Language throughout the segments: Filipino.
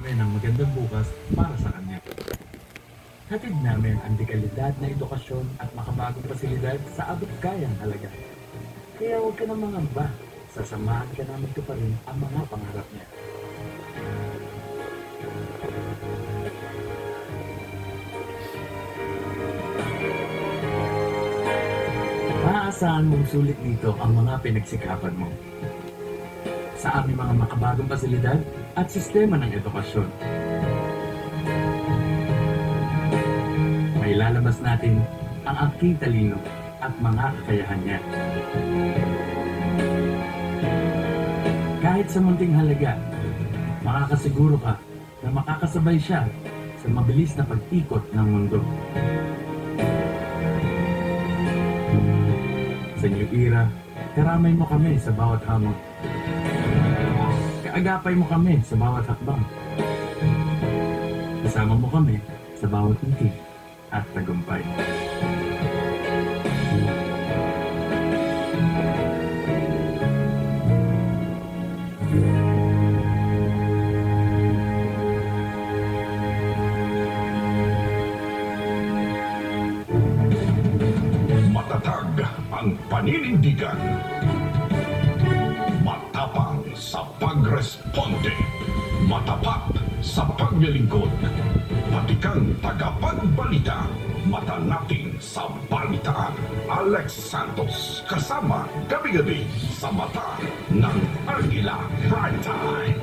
namin ang magandang bukas para sa kanya. Hatid namin ang dekalidad na edukasyon at makabagong pasilidad sa abot kayang halaga. Kaya huwag ka nang mangamba, sasamahan ka namin ko pa rin ang mga pangarap niya. Maaasahan mong sulit dito ang mga pinagsikapan mo. Sa aming mga makabagong pasilidad at sistema ng edukasyon. May lalabas natin ang aking talino at mga kakayahan niya. Kahit sa munting halaga, makakasiguro ka na makakasabay siya sa mabilis na pag-ikot ng mundo. Sa New Era, karamay mo kami sa bawat hamon. Kaagapay mo kami sa bawat hakbang. Kasama mo kami sa bawat ngiti at tagumpay. Matatag ang paninindigan. Matapang sa pagresponde. Matapat sa paglilingkod. Patikang tagapagbalita. Mata natin sa balitaan. Alex Santos kasama gabi-gabi sa Mata ng Agila Primetime.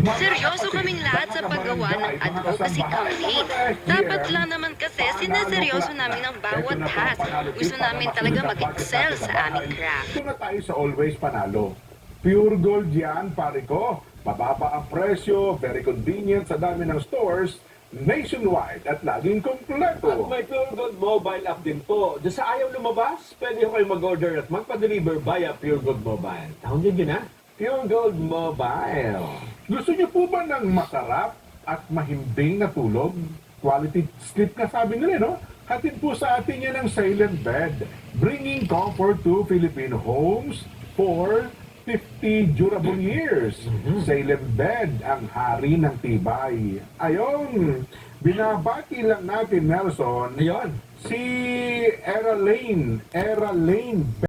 Seryoso kaming lahat sa paggawa ng advocacy campaign. Dapat lang naman kasi sineseryoso namin ang bawat task. Gusto namin talaga mag-excel sa aming craft. Ito na tayo sa Always Panalo. Pure gold yan, pare ko. Mababa ang presyo, very convenient sa dami ng stores, nationwide at laging kompleto. At may Pure Gold mobile app din po. Diyan sa ayaw lumabas, pwede ko kayo mag-order at magpa-deliver via Pure Gold Mobile. Download nyo na, Pure Gold Mobile. Gusto niyo po ba ng masarap at mahimbing na tulog? Quality sleep na sabi nila, no? Hatid po sa atin yan ng Silent Bed, bringing comfort to Filipino homes for 50 durable years. Silent Bed, ang hari ng tibay. Ayon, binabati lang natin, Nelson, Ayun. si Era Lane